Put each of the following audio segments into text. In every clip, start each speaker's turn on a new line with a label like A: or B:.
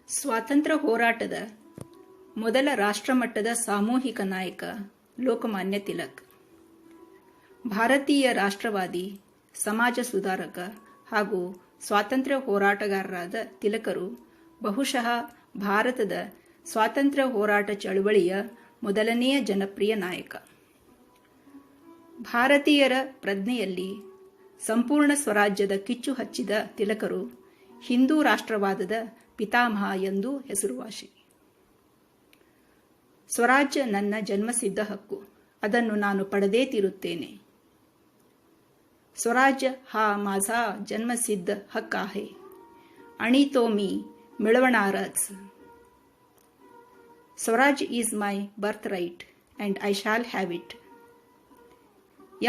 A: ಸ್ವಾತಂತ್ರ್ಯ ಹೋರಾಟದ ಮೊದಲ ರಾಷ್ಟ್ರಮಟ್ಟದ ಸಾಮೂಹಿಕ ನಾಯಕ ಲೋಕಮಾನ್ಯ ತಿಲಕ್. ಭಾರತೀಯ ರಾಷ್ಟ್ರವಾದಿ, ಸಮಾಜ ಸುಧಾರಕ ಹಾಗೂ ಸ್ವಾತಂತ್ರ್ಯ ಹೋರಾಟಗಾರರಾದ ತಿಲಕರು ಬಹುಶಃ ಭಾರತದ ಸ್ವಾತಂತ್ರ್ಯ ಹೋರಾಟ ಚಳವಳಿಯ ಮೊದಲನೆಯ ಜನಪ್ರಿಯ ನಾಯಕ. ಭಾರತೀಯರ ಪ್ರಜ್ಞೆಯಲ್ಲಿ ಸಂಪೂರ್ಣ ಸ್ವರಾಜ್ಯದ ಕಿಚ್ಚು ಹಚ್ಚಿದ ತಿಲಕರು ಹಿಂದೂ ರಾಷ್ಟ್ರವಾದದ ಪಿತಾಮಹ ಎಂದು ಹೆಸರುವಾಸಿ. ಸ್ವರಾಜ್ಯ ನನ್ನ ಜನ್ಮಸಿದ್ಧ ಹಕ್ಕು, ಅದನ್ನು ನಾನು ಪಡೆದೇ ತೀರುತ್ತೇನೆ. स्वराज्य हा माझा जन्मसिद्ध हक्क आहे आणि तो मी मिळवणारच. स्वराज्य is my birth right and I shall have it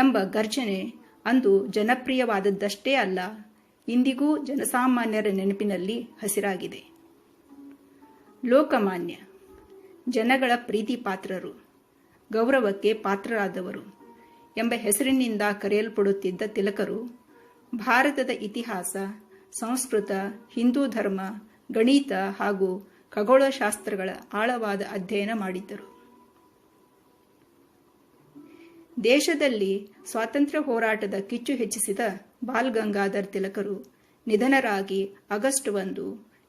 A: ಎಂಬ ಗರ್ಜನೆ ಅಂದು ಜನಪ್ರಿಯವಾದದ್ದಷ್ಟೇ ಅಲ್ಲ, ಇಂದಿಗೂ ಜನಸಾಮಾನ್ಯರ ನೆನಪಿನಲ್ಲಿ ಹಸಿರಾಗಿದೆ. ಲೋಕಮಾನ್ಯ, ಜನಗಳ ಪ್ರೀತಿ ಪಾತ್ರರು, ಗೌರವಕ್ಕೆ ಪಾತ್ರರಾದವರು ಎಂಬ ಹೆಸರಿನಿಂದ ಕರೆಯಲ್ಪಡುತ್ತಿದ್ದ ತಿಲಕರು ಭಾರತದ ಇತಿಹಾಸ, ಸಂಸ್ಕೃತ, ಹಿಂದೂ ಧರ್ಮ, ಗಣಿತ ಹಾಗೂ ಖಗೋಳಶಾಸ್ತ್ರಗಳ ಆಳವಾದ ಅಧ್ಯಯನ ಮಾಡಿದ್ದರು. ದೇಶದಲ್ಲಿ ಸ್ವಾತಂತ್ರ್ಯ ಹೋರಾಟದ ಕಿಚ್ಚು ಹೆಚ್ಚಿಸಿದ ಬಾಲ್ ಗಂಗಾಧರ್ ತಿಲಕರು ನಿಧನರಾಗಿ ಆಗಸ್ಟ್ 1,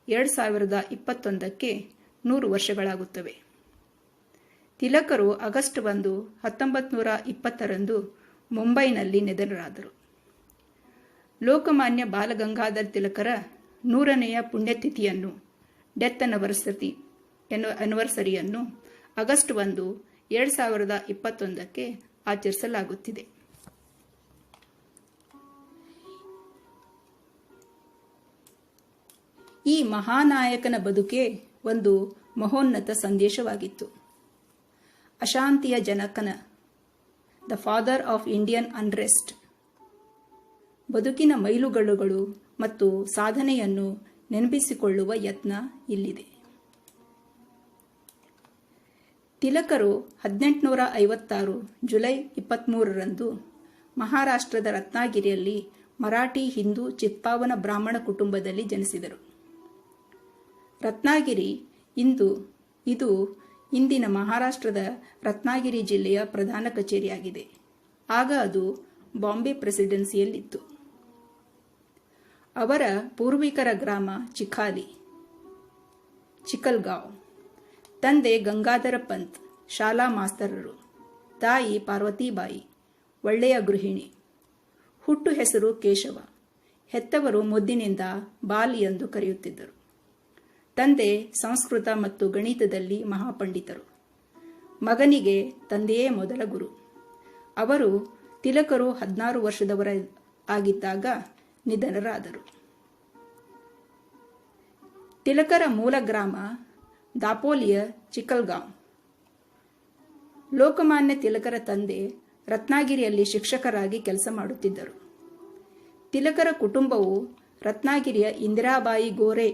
A: 2021ಕ್ಕೆ 100 ವರ್ಷಗಳಾಗುತ್ತವೆ. ತಿಲಕರು ಆಗಸ್ಟ್ 1, 1920ರಂದು ಮುಂಬೈನಲ್ಲಿ ನಿಧನರಾದರು. ಲೋಕಮಾನ್ಯ ಬಾಲಗಂಗಾಧರ್ ತಿಲಕರ 100ನೆಯ ಪುಣ್ಯತಿಥಿಯನ್ನು, ಡೆತ್ ಆನಿವರ್ಸರಿಯನ್ನು ಆಗಸ್ಟ್ 1, 2021ಕ್ಕೆ ಆಚರಿಸಲಾಗುತ್ತಿದೆ. ಈ ಮಹಾನಾಯಕನ ಬದುಕೆ ಒಂದು ಮಹೋನ್ನತ ಸಂದೇಶವಾಗಿತ್ತು. ಅಶಾಂತಿಯ ಜನಕನ, the father of Indian unrest, ಬದುಕಿನ ಮೈಲುಗಲ್ಲುಗಳು ಮತ್ತು ಸಾಧನೆಯನ್ನು ನೆನಪಿಸಿಕೊಳ್ಳುವ ಯತ್ನ ಇಲ್ಲಿದೆ. ತಿಲಕರು 1856 ಜುಲೈ 23ರಂದು ಮಹಾರಾಷ್ಟ್ರದ ರತ್ನಾಗಿರಿಯಲ್ಲಿ ಮರಾಠಿ ಹಿಂದೂ ಚಿತ್ಪಾವನ ಬ್ರಾಹ್ಮಣ ಕುಟುಂಬದಲ್ಲಿ ಜನಿಸಿದರು. ರತ್ನಾಗಿರಿ ಇದು ಇಂದಿನ ಮಹಾರಾಷ್ಟ್ರದ ರತ್ನಾಗಿರಿ ಜಿಲ್ಲೆಯ ಪ್ರಧಾನ ಕಚೇರಿಯಾಗಿದೆ. ಆಗ ಅದು ಬಾಂಬೆ ಪ್ರೆಸಿಡೆನ್ಸಿಯಲ್ಲಿತ್ತು. ಅವರ ಪೂರ್ವಿಕರ ಗ್ರಾಮ ಚಿಕಲ್ಗಾಂವ್. ತಂದೆ ಗಂಗಾಧರ ಪಂತ್ ಶಾಲಾ ಮಾಸ್ತರರು, ತಾಯಿ ಪಾರ್ವತಿಬಾಯಿ ಒಳ್ಳೆಯ ಗೃಹಿಣಿ. ಹುಟ್ಟು ಹೆಸರು ಕೇಶವ. ಹೆತ್ತವರು ಮುದ್ದಿನಿಂದ ಬಾಲ್ ಎಂದು ಕರೆಯುತ್ತಿದ್ದರು. ತಂದೆ ಸಂಸ್ಕೃತ ಮತ್ತು ಗಣಿತದಲ್ಲಿ ಮಹಾಪಂಡಿತರು. ಮಗನಿಗೆ ತಂದೆಯೇ ಮೊದಲ ಗುರು. ಅವರು ತಿಲಕರು 16 ವರ್ಷದವರಾಗಿದ್ದಾಗ ನಿಧನರಾದರು. ತಿಲಕರ ಮೂಲ ಗ್ರಾಮ ದಾಪೋಲಿಯ ಚಿಕಲ್ಗಾಂವ್. ಲೋಕಮಾನ್ಯ ತಿಲಕರ ತಂದೆ ರತ್ನಾಗಿರಿಯಲ್ಲಿ ಶಿಕ್ಷಕರಾಗಿ ಕೆಲಸ ಮಾಡುತ್ತಿದ್ದರು. ತಿಲಕರ ಕುಟುಂಬವು ರತ್ನಾಗಿರಿಯ ಇಂದಿರಾಬಾಯಿ ಗೋರೆ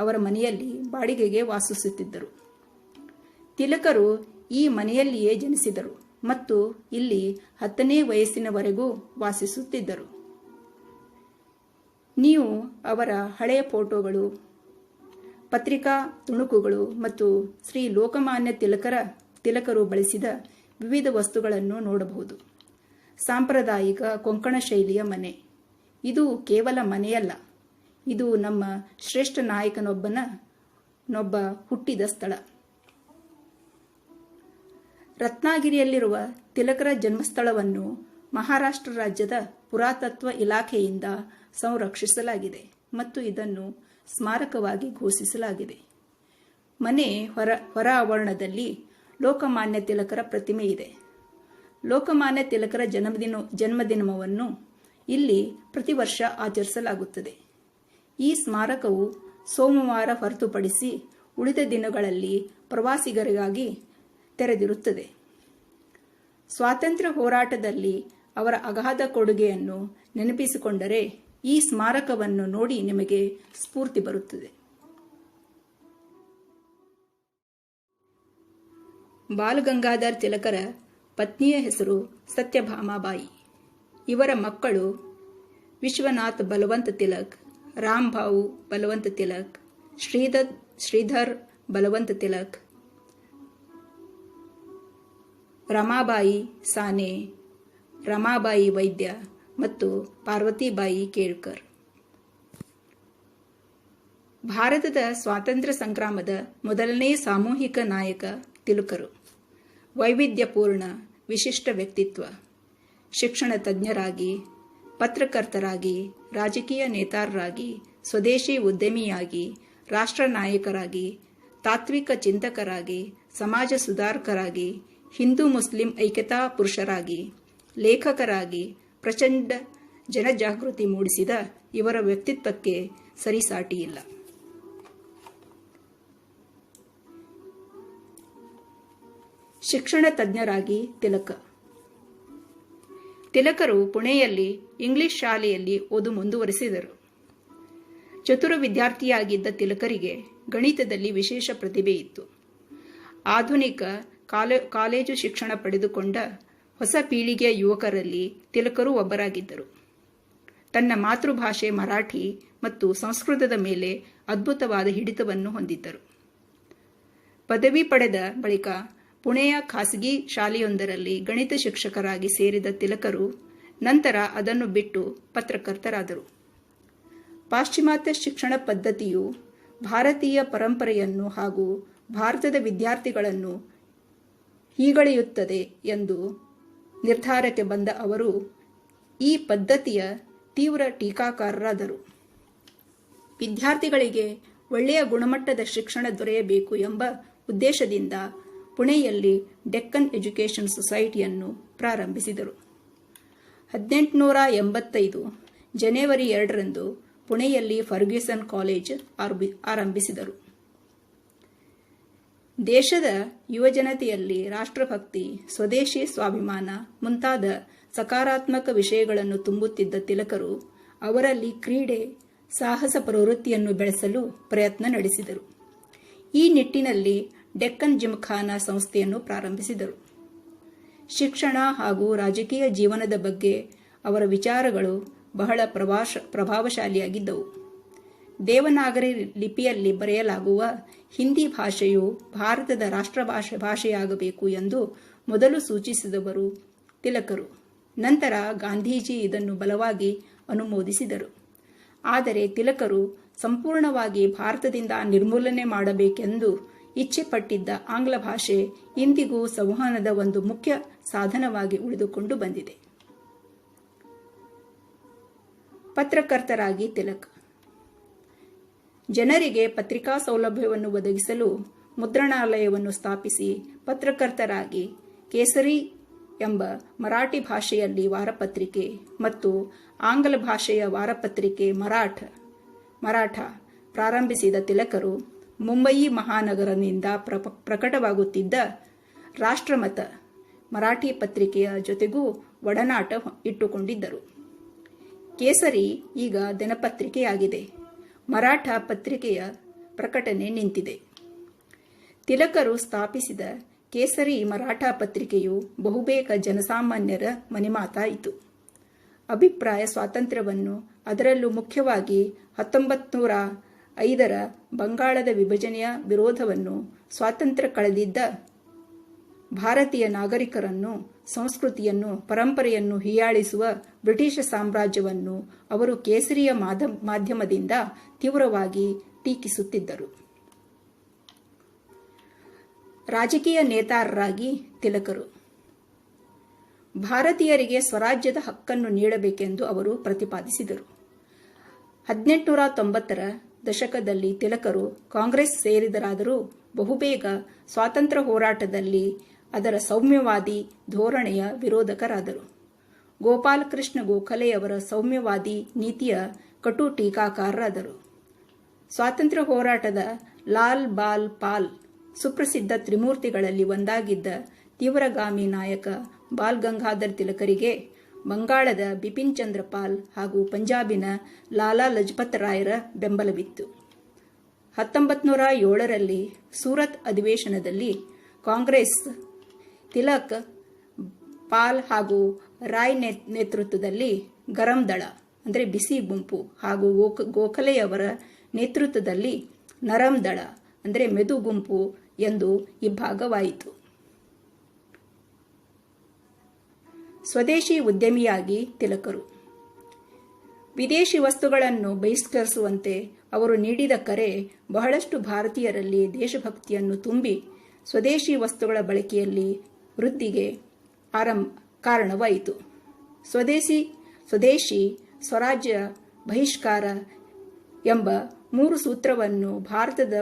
A: ಅವರ ಮನೆಯಲ್ಲಿ ಬಾಡಿಗೆಗೆ ವಾಸಿಸುತ್ತಿದ್ದರು. ತಿಲಕರು ಈ ಮನೆಯಲ್ಲಿಯೇ ಜನಿಸಿದರು ಮತ್ತು ಇಲ್ಲಿ 10ನೇ ವಯಸ್ಸಿನವರೆಗೂ ವಾಸಿಸುತ್ತಿದ್ದರು. ನೀವು ಅವರ ಹಳೆಯ ಫೋಟೋಗಳು, ಪತ್ರಿಕಾ ತುಣುಕುಗಳು ಮತ್ತು ಶ್ರೀ ಲೋಕಮಾನ್ಯ ತಿಲಕರು ಬಳಸಿದ ವಿವಿಧ ವಸ್ತುಗಳನ್ನು ನೋಡಬಹುದು. ಸಾಂಪ್ರದಾಯಿಕ ಕೊಂಕಣ ಶೈಲಿಯ ಮನೆ. ಇದು ಕೇವಲ ಮನೆಯಲ್ಲ, ಇದು ನಮ್ಮ ಶ್ರೇಷ್ಠ ನಾಯಕನೊಬ್ಬ ಹುಟ್ಟಿದ ಸ್ಥಳ. ರತ್ನಾಗಿರಿಯಲ್ಲಿರುವ ತಿಲಕರ ಜನ್ಮಸ್ಥಳವನ್ನು ಮಹಾರಾಷ್ಟ್ರ ರಾಜ್ಯದ ಪುರಾತತ್ವ ಇಲಾಖೆಯಿಂದ ಸಂರಕ್ಷಿಸಲಾಗಿದೆ ಮತ್ತು ಇದನ್ನು ಸ್ಮಾರಕವಾಗಿ ಘೋಷಿಸಲಾಗಿದೆ. ಮನೆ ಹೊರ ಆವರಣದಲ್ಲಿ ಲೋಕಮಾನ್ಯ ತಿಲಕರ ಪ್ರತಿಮೆ ಇದೆ. ಲೋಕಮಾನ್ಯ ತಿಲಕರ ಜನ್ಮದಿನವನ್ನು ಇಲ್ಲಿ ಪ್ರತಿ ವರ್ಷ ಆಚರಿಸಲಾಗುತ್ತದೆ. ಈ ಸ್ಮಾರಕವು ಸೋಮವಾರ ಹೊರತುಪಡಿಸಿ ಉಳಿದ ದಿನಗಳಲ್ಲಿ ಪ್ರವಾಸಿಗರಿಗಾಗಿ ತೆರೆದಿರುತ್ತದೆ. ಸ್ವಾತಂತ್ರ್ಯ ಹೋರಾಟದಲ್ಲಿ ಅವರ ಅಗಾಧ ಕೊಡುಗೆಯನ್ನು ನೆನಪಿಸಿಕೊಂಡರೆ ಈ ಸ್ಮಾರಕವನ್ನು ನೋಡಿ ನಿಮಗೆ ಸ್ಫೂರ್ತಿ ಬರುತ್ತದೆ. ಬಾಲಗಂಗಾಧರ್ ತಿಲಕರ ಪತ್ನಿಯ ಹೆಸರು ಸತ್ಯಭಾಮಾಬಾಯಿ. ಇವರ ಮಕ್ಕಳು ವಿಶ್ವನಾಥ್ ಬಲವಂತ ತಿಲಕ್, ರಾಮ್ಭಾವು ಬಲವಂತ ತಿಲಕ್, ಶ್ರೀಧರ್ ಬಲವಂತ್ ತಿಲಕ್, ರಮಾಬಾಯಿ ಸಾನೆ, ರಮಾಬಾಯಿ ವೈದ್ಯ ಮತ್ತು ಪಾರ್ವತಿಬಾಯಿ ಕೇಳ್ಕರ್. ಭಾರತದ ಸ್ವಾತಂತ್ರ್ಯ ಸಂಗ್ರಾಮದ ಮೊದಲನೇ ಸಾಮೂಹಿಕ ನಾಯಕ ತಿಲಕರು. ವೈವಿಧ್ಯಪೂರ್ಣ ವಿಶಿಷ್ಟ ವ್ಯಕ್ತಿತ್ವ. ಶಿಕ್ಷಣ ತಜ್ಞರಾಗಿ, ಪತ್ರಕರ್ತರಾಗಿ, ರಾಜಕೀಯ ನೇತಾರರಾಗಿ, ಸ್ವದೇಶಿ ಉದ್ಯಮಿಯಾಗಿ, ರಾಷ್ಟ್ರ ನಾಯಕರಾಗಿ, ತಾತ್ವಿಕ ಚಿಂತಕರಾಗಿ, ಸಮಾಜ ಸುಧಾರಕರಾಗಿ, ಹಿಂದೂ ಮುಸ್ಲಿಂ ಐಕ್ಯತಾ ಪುರುಷರಾಗಿ, ಲೇಖಕರಾಗಿ ಪ್ರಚಂಡ ಜನಜಾಗೃತಿ ಮೂಡಿಸಿದ ಇವರ ವ್ಯಕ್ತಿತ್ವಕ್ಕೆ ಸರಿಸಾಟಿಯಿಲ್ಲ. ಶಿಕ್ಷಣ ತಜ್ಞರಾಗಿ ತಿಲಕರು ಪುಣೆಯಲ್ಲಿ ಇಂಗ್ಲಿಷ್ ಶಾಲೆಯಲ್ಲಿ ಓದು ಮುಂದುವರೆಸಿದರು. ಚತುರ ವಿದ್ಯಾರ್ಥಿಯಾಗಿದ್ದ ತಿಲಕರಿಗೆ ಗಣಿತದಲ್ಲಿ ವಿಶೇಷ ಪ್ರತಿಭೆ ಇತ್ತು. ಆಧುನಿಕ ಕಾಲೇಜು ಶಿಕ್ಷಣ ಪಡೆದುಕೊಂಡ ಹೊಸ ಪೀಳಿಗೆಯ ಯುವಕರಲ್ಲಿ ತಿಲಕರು ಒಬ್ಬರಾಗಿದ್ದರು. ತನ್ನ ಮಾತೃಭಾಷೆ ಮರಾಠಿ ಮತ್ತು ಸಂಸ್ಕೃತದ ಮೇಲೆ ಅದ್ಭುತವಾದ ಹಿಡಿತವನ್ನು ಹೊಂದಿದ್ದರು. ಪದವಿ ಪಡೆದ ಬಳಿಕ ಪುಣೆಯ ಖಾಸಗಿ ಶಾಲೆಯೊಂದರಲ್ಲಿ ಗಣಿತ ಶಿಕ್ಷಕರಾಗಿ ಸೇರಿದ ತಿಲಕರು ನಂತರ ಅದನ್ನು ಬಿಟ್ಟು ಪತ್ರಕರ್ತರಾದರು. ಪಾಶ್ಚಿಮಾತ್ಯ ಶಿಕ್ಷಣ ಪದ್ಧತಿಯು ಭಾರತೀಯ ಪರಂಪರೆಯನ್ನು ಹಾಗೂ ಭಾರತದ ವಿದ್ಯಾರ್ಥಿಗಳನ್ನು ಹೀಗಳೆಯುತ್ತದೆ ಎಂದು ನಿರ್ಧಾರಕ್ಕೆ ಬಂದ ಅವರು ಈ ಪದ್ಧತಿಯ ತೀವ್ರ ಟೀಕಾಕಾರರಾದರು. ವಿದ್ಯಾರ್ಥಿಗಳಿಗೆ ಒಳ್ಳೆಯ ಗುಣಮಟ್ಟದ ಶಿಕ್ಷಣ ದೊರೆಯಬೇಕು ಎಂಬ ಉದ್ದೇಶದಿಂದ ಪುಣೆಯಲ್ಲಿ ಡೆಕ್ಕನ್ ಎಜುಕೇಷನ್ ಸೊಸೈಟಿಯನ್ನು ಪ್ರಾರಂಭಿಸಿದರು. 1885 ಜನವರಿ 2ರಂದು ಪುಣೆಯಲ್ಲಿ ಫರ್ಗ್ಯೂಸನ್ ಕಾಲೇಜ್ ಆರಂಭಿಸಿದರು. ದೇಶದ ಯುವಜನತೆಯಲ್ಲಿ ರಾಷ್ಟ್ರಭಕ್ತಿ, ಸ್ವದೇಶಿ ಸ್ವಾಭಿಮಾನ ಮುಂತಾದ ಸಕಾರಾತ್ಮಕ ವಿಷಯಗಳನ್ನು ತುಂಬುತ್ತಿದ್ದ ತಿಲಕರು ಅವರಲ್ಲಿ ಕ್ರೀಡೆ, ಸಾಹಸ ಪ್ರವೃತ್ತಿಯನ್ನು ಬೆಳೆಸಲು ಪ್ರಯತ್ನ ನಡೆಸಿದರು. ಈ ನಿಟ್ಟಿನಲ್ಲಿ ಡೆಕ್ಕನ್ ಜಿಮ್ಖಾನಾ ಸಂಸ್ಥೆಯನ್ನು ಪ್ರಾರಂಭಿಸಿದರು. ಶಿಕ್ಷಣ ಹಾಗೂ ರಾಜಕೀಯ ಜೀವನದ ಬಗ್ಗೆ ಅವರ ವಿಚಾರಗಳು ಬಹಳ ಪ್ರಭಾವಶಾಲಿಯಾಗಿದ್ದವು. ದೇವನಾಗರಿ ಲಿಪಿಯಲ್ಲಿ ಬರೆಯಲಾಗುವ ಹಿಂದಿ ಭಾಷೆಯು ಭಾರತದ ರಾಷ್ಟ್ರ ಭಾಷೆಯಾಗಬೇಕು ಎಂದು ಮೊದಲು ಸೂಚಿಸಿದವರು ತಿಲಕರು. ನಂತರ ಗಾಂಧೀಜಿ ಇದನ್ನು ಬಲವಾಗಿ ಅನುಮೋದಿಸಿದರು. ಆದರೆ ತಿಲಕರು ಸಂಪೂರ್ಣವಾಗಿ ಭಾರತದಿಂದ ನಿರ್ಮೂಲನೆ ಮಾಡಬೇಕೆಂದು ಇಚ್ಛೆಪಟ್ಟಿದ್ದ ಆಂಗ್ಲ ಭಾಷೆ ಇಂದಿಗೂ ಸಂವಹನದ ಒಂದು ಮುಖ್ಯ ಸಾಧನವಾಗಿ ಉಳಿದುಕೊಂಡು ಬಂದಿದೆ. ಪತ್ರಕರ್ತರಾಗಿ ತಿಲಕ್ ಜನರಿಗೆ ಪತ್ರಿಕಾ ಸೌಲಭ್ಯವನ್ನು ಒದಗಿಸಲು ಮುದ್ರಣಾಲಯವನ್ನು ಸ್ಥಾಪಿಸಿ ಪತ್ರಕರ್ತರಾಗಿ ಕೇಸರಿ ಎಂಬ ಮರಾಠಿ ಭಾಷೆಯಲ್ಲಿ ವಾರಪತ್ರಿಕೆ ಮತ್ತು ಆಂಗ್ಲ ಭಾಷೆಯ ವಾರಪತ್ರಿಕೆ ಮರಾಠ ಪ್ರಾರಂಭಿಸಿದ ತಿಲಕರು ಮುಂಬಯಿ ಮಹಾನಗರದಿಂದ ಪ್ರಕಟವಾಗುತ್ತಿದ್ದ ರಾಷ್ಟ್ರಮತ ಮರಾಠಿ ಪತ್ರಿಕೆಯ ಜೊತೆಗೂ ಒಡನಾಟ ಇಟ್ಟುಕೊಂಡಿದ್ದರು. ಕೇಸರಿ ಈಗ ದಿನಪತ್ರಿಕೆಯಾಗಿದೆ. ಮರಾಠ ಪತ್ರಿಕೆಯ ಪ್ರಕಟಣೆ ನಿಂತಿದೆ. ತಿಲಕರು ಸ್ಥಾಪಿಸಿದ ಕೇಸರಿ ಮರಾಠ ಪತ್ರಿಕೆಯು ಬಹುಬೇಗ ಜನಸಾಮಾನ್ಯರ ಮನೆಮಾತಾಯಿತು. ಅಭಿಪ್ರಾಯ ಸ್ವಾತಂತ್ರ್ಯವನ್ನು, ಅದರಲ್ಲೂ ಮುಖ್ಯವಾಗಿ 1905ರ ಬಂಗಾಳದ ವಿಭಜನೆಯ ವಿರೋಧವನ್ನು, ಸ್ವಾತಂತ್ರ್ಯ ಕಳೆದಿದ್ದ ಭಾರತೀಯ ನಾಗರಿಕರನ್ನು, ಸಂಸ್ಕೃತಿಯನ್ನು, ಪರಂಪರೆಯನ್ನು ಹೀಯಾಳಿಸುವ ಬ್ರಿಟಿಷ್ ಸಾಮ್ರಾಜ್ಯವನ್ನು ಅವರು ಕೇಸರಿಯ ಮಾಧ್ಯಮದಿಂದ ತೀವ್ರವಾಗಿ ಟೀಕಿಸುತ್ತಿದ್ದರು. ರಾಜಕೀಯ ನೇತಾರರಾಗಿ ತಿಲಕರು ಭಾರತೀಯರಿಗೆ ಸ್ವರಾಜ್ಯದ ಹಕ್ಕನ್ನು ನೀಡಬೇಕೆಂದು ಅವರು ಪ್ರತಿಪಾದಿಸಿದರು. 1890ರ ದಶಕದಲ್ಲಿ ತಿಲಕರು ಕಾಂಗ್ರೆಸ್ ಸೇರಿದರಾದರೂ ಬಹುಬೇಗ ಸ್ವಾತಂತ್ರ್ಯ ಹೋರಾಟದಲ್ಲಿ ಅದರ ಸೌಮ್ಯವಾದಿ ಧೋರಣೆಯ ವಿರೋಧಕರಾದರು. ಗೋಪಾಲಕೃಷ್ಣ ಗೋಖಲೆಯವರ ಸೌಮ್ಯವಾದಿ ನೀತಿಯ ಕಟು ಟೀಕಾಕಾರರಾದರು. ಸ್ವಾತಂತ್ರ್ಯ ಹೋರಾಟದ ಲಾಲ್ ಬಾಲ್ ಪಾಲ್ ಸುಪ್ರಸಿದ್ಧ ತ್ರಿಮೂರ್ತಿಗಳಲ್ಲಿ ಒಂದಾಗಿದ್ದ ತೀವ್ರಗಾಮಿ ನಾಯಕ ಬಾಲ್ ಗಂಗಾಧರ್ ತಿಲಕರಿಗೆ ಬಂಗಾಳದ ಬಿಪಿನ್ ಚಂದ್ರ ಪಾಲ್ ಹಾಗೂ ಪಂಜಾಬಿನ ಲಾಲಾ ಲಜಪತ್ ರಾಯರ ಬೆಂಬಲವಿತ್ತು. 1907ರಲ್ಲಿ ಸೂರತ್ ಅಧಿವೇಶನದಲ್ಲಿ ಕಾಂಗ್ರೆಸ್ ತಿಲಕ್, ಪಾಲ್ ಹಾಗೂ ರಾಯ್ ನೇತೃತ್ವದಲ್ಲಿ ಗರಂ ದಳ ಅಂದರೆ ಬಿಸಿ ಗುಂಪು ಹಾಗೂ ಗೋಖಲೆಯವರ ನೇತೃತ್ವದಲ್ಲಿ ನರಂ ದಳ ಅಂದರೆ ಮೆದು ಗುಂಪು ಎಂದು ಇಬ್ಬಾಗವಾಯಿತು. ಸ್ವದೇಶಿ ಉದ್ಯಮಿಯಾಗಿ ತಿಲಕರು. ವಿದೇಶಿ ವಸ್ತುಗಳನ್ನು ಬಹಿಷ್ಕರಿಸುವಂತೆ ಅವರು ನೀಡಿದ ಕರೆ ಬಹಳಷ್ಟು ಭಾರತೀಯರಲ್ಲಿ ದೇಶಭಕ್ತಿಯನ್ನು ತುಂಬಿ ಸ್ವದೇಶಿ ವಸ್ತುಗಳ ಬಳಕೆಯಲ್ಲಿ ವೃದ್ಧಿಗೆ ಕಾರಣವಾಯಿತು. ಸ್ವದೇಶಿ ಸ್ವರಾಜ್ಯ ಬಹಿಷ್ಕಾರ ಎಂಬ 3 ಸೂತ್ರವನ್ನು ಭಾರತದ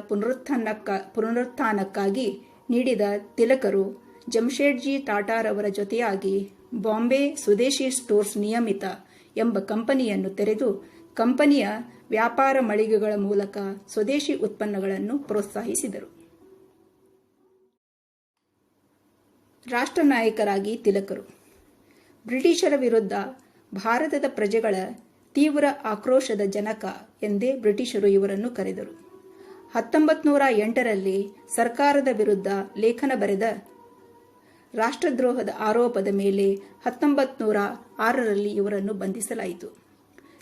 A: ಪುನರುತ್ಥಾನಕ್ಕಾಗಿ ನೀಡಿದ ತಿಲಕರು ಜಮ್ಶೆಡ್ಜಿ ಟಾಟಾರವರ ಜೊತೆಯಾಗಿ ಬಾಂಬೆ ಸ್ವದೇಶಿ ಸ್ಟೋರ್ಸ್ ನಿಯಮಿತ ಎಂಬ ಕಂಪನಿಯನ್ನು ತೆರೆದು ಕಂಪನಿಯ ವ್ಯಾಪಾರ ಮಳಿಗೆಗಳ ಮೂಲಕ ಸ್ವದೇಶಿ ಉತ್ಪನ್ನಗಳನ್ನು ಪ್ರೋತ್ಸಾಹಿಸಿದರು. ರಾಷ್ಟ್ರ ನಾಯಕರಾಗಿ ತಿಲಕರು. ಬ್ರಿಟಿಷರ ವಿರುದ್ಧ ಭಾರತದ ಪ್ರಜೆಗಳ ತೀವ್ರ ಆಕ್ರೋಶದ ಜನಕ ಎಂದೇ ಬ್ರಿಟಿಷರು ಇವರನ್ನು ಕರೆದರು. 1908ರಲ್ಲಿ ಸರ್ಕಾರದ ವಿರುದ್ಧ ಲೇಖನ ಬರೆದ ರಾಷ್ಟ್ರದ್ರೋಹದ ಆರೋಪದ ಮೇಲೆ 1906ರಲ್ಲಿ ಇವರನ್ನು ಬಂಧಿಸಲಾಯಿತು.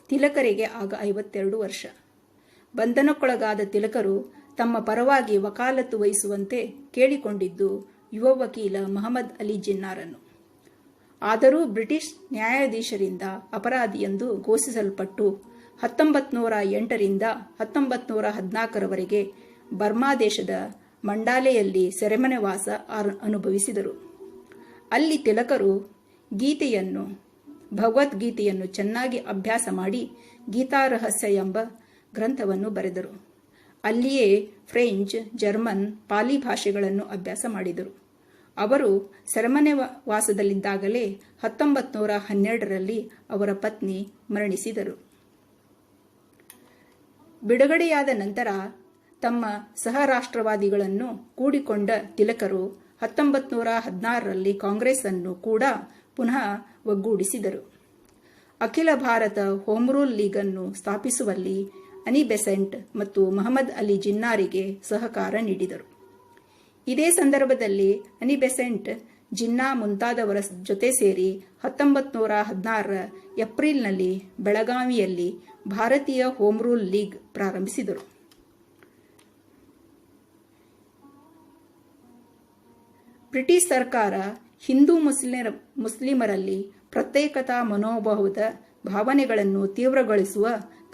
A: ತಿಲಕರಿಗೆ ಆಗ 52 ವರ್ಷ. ಬಂಧನಕ್ಕೊಳಗಾದ ತಿಲಕರು ತಮ್ಮ ಪರವಾಗಿ ವಕಾಲತ್ತು ವಹಿಸುವಂತೆ ಕೇಳಿಕೊಂಡಿದ್ದು ಯುವ ವಕೀಲ ಮಹಮ್ಮದ್ ಅಲಿ ಜಿನ್ನಾರನ್ನು. ಆದರೂ ಬ್ರಿಟಿಷ್ ನ್ಯಾಯಾಧೀಶರಿಂದ ಅಪರಾಧಿಯೆಂದು ಘೋಷಿಸಲ್ಪಟ್ಟು 1908ರಿಂದ 1914ರವರೆಗೆ ಬರ್ಮಾ ದೇಶದ ಮಂಡಾಲೆಯಲ್ಲಿ ಸೆರೆಮನೆವಾಸ ಅನುಭವಿಸಿದರು. ಅಲ್ಲಿ ತಿಲಕರು ಭಗವದ್ಗೀತೆಯನ್ನು ಚೆನ್ನಾಗಿ ಅಭ್ಯಾಸ ಮಾಡಿ ಗೀತಾರಹಸ್ಯ ಎಂಬ ಗ್ರಂಥವನ್ನು ಬರೆದರು. ಅಲ್ಲಿಯೇ ಫ್ರೆಂಚ್, ಜರ್ಮನ್, ಪಾಲಿ ಭಾಷೆಗಳನ್ನು ಅಭ್ಯಾಸ ಮಾಡಿದರು. ಅವರು ಸೆರೆಮನೆವಾಸದಲ್ಲಿದ್ದಾಗಲೇ 1912ರಲ್ಲಿ ಅವರ ಪತ್ನಿ ಮರಣಿಸಿದರು. ಬಿಡುಗಡೆಯಾದ ನಂತರ ತಮ್ಮ ಸಹರಾಷ್ಟ್ರವಾದಿಗಳನ್ನು ಕೂಡಿಕೊಂಡ ತಿಲಕರು 1916ರಲ್ಲಿ ಕಾಂಗ್ರೆಸ್ ಅನ್ನು ಕೂಡ ಪುನಃ ಒಗ್ಗೂಡಿಸಿದರು. ಅಖಿಲ ಭಾರತ ಹೋಮ್ ರೂಲ್ ಲೀಗ್ ಅನ್ನು ಸ್ಥಾಪಿಸುವಲ್ಲಿ ಅನಿ ಬೆಸೆಂಟ್ ಮತ್ತು ಮಹಮ್ಮದ್ ಅಲಿ ಜಿನ್ನಾರಿಗೆ ಸಹಕಾರ ನೀಡಿದರು. ಇದೇ ಸಂದರ್ಭದಲ್ಲಿ ಅನಿ ಬೆಸೆಂಟ್ ಜಿನ್ನಾ ಮುಂತಾದವರ ಜೊತೆ ಸೇರಿ 1916ರ ಏಪ್ರಿಲ್ನಲ್ಲಿ ಬೆಳಗಾವಿಯಲ್ಲಿ ಭಾರತೀಯ ಹೋಮ್ ರೂಲ್ ಲೀಗ್ ಪ್ರಾರಂಭಿಸಿದರು. ಬ್ರಿಟಿಷ್ ಸರ್ಕಾರ ಹಿಂದೂ ಮುಸ್ಲಿಮರಲ್ಲಿ ಪ್ರತ್ಯೇಕತಾ ಮನೋಭಾವದ ಭಾವನೆಗಳನ್ನು ತೀವ್ರಗೊಳಿಸುವ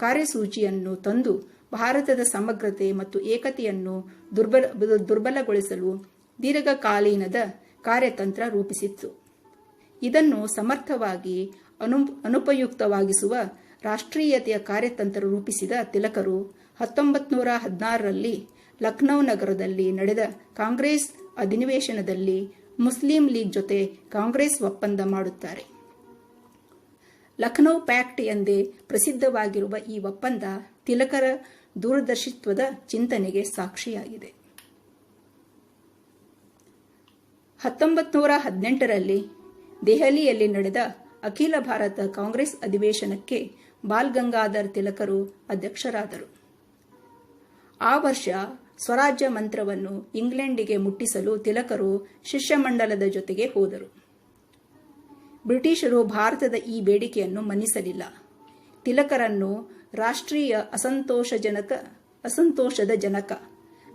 A: ಕಾರ್ಯಸೂಚಿಯನ್ನು ತಂದು ಭಾರತದ ಸಮಗ್ರತೆ ಮತ್ತು ಏಕತೆಯನ್ನು ದುರ್ಬಲಗೊಳಿಸಲು ದೀರ್ಘಕಾಲೀನದ ಕಾರ್ಯತಂತ್ರ ರೂಪಿಸಿತ್ತು. ಇದನ್ನು ಸಮರ್ಥವಾಗಿ ಅನುಪಯುಕ್ತವಾಗಿಸುವ ರಾಷ್ಟ್ರೀಯತೆಯ ಕಾರ್ಯತಂತ್ರ ರೂಪಿಸಿದ ತಿಲಕರು 1916ರಲ್ಲಿ ಲಖನೌ ನಗರದಲ್ಲಿ ನಡೆದ ಕಾಂಗ್ರೆಸ್ ಅಧಿವೇಶನದಲ್ಲಿ ಮುಸ್ಲಿಂ ಲೀಗ್ ಜೊತೆ ಕಾಂಗ್ರೆಸ್ ಒಪ್ಪಂದ ಮಾಡುತ್ತಾರೆ. ಲಖನೌ ಪ್ಯಾಕ್ಟ್ ಎಂದೇ ಪ್ರಸಿದ್ಧವಾಗಿರುವ ಈ ಒಪ್ಪಂದ ತಿಲಕರ ದೂರದರ್ಶಿತ್ವದ ಚಿಂತನೆಗೆ ಸಾಕ್ಷಿಯಾಗಿದೆ. 1918ರಲ್ಲಿ ದೆಹಲಿಯಲ್ಲಿ ನಡೆದ ಅಖಿಲ ಭಾರತ ಕಾಂಗ್ರೆಸ್ ಅಧಿವೇಶನಕ್ಕೆ ಬಾಲ್ ಗಂಗಾಧರ್ ತಿಲಕರು ಅಧ್ಯಕ್ಷರಾದರು. ಆ ವರ್ಷ ಸ್ವರಾಜ್ಯ ಮಂತ್ರವನ್ನು ಇಂಗ್ಲೆಂಡಿಗೆ ಮುಟ್ಟಿಸಲು ತಿಲಕರು ಶಿಷ್ಯಮಂಡಲದ ಜೊತೆಗೆ ಹೋದರು. ಬ್ರಿಟಿಷರು ಭಾರತದ ಈ ಬೇಡಿಕೆಯನ್ನು ಮನ್ನಿಸಲಿಲ್ಲ. ತಿಲಕರನ್ನು ರಾಷ್ಟ್ರೀಯ ಅಸಂತೋಷದ ಜನಕ,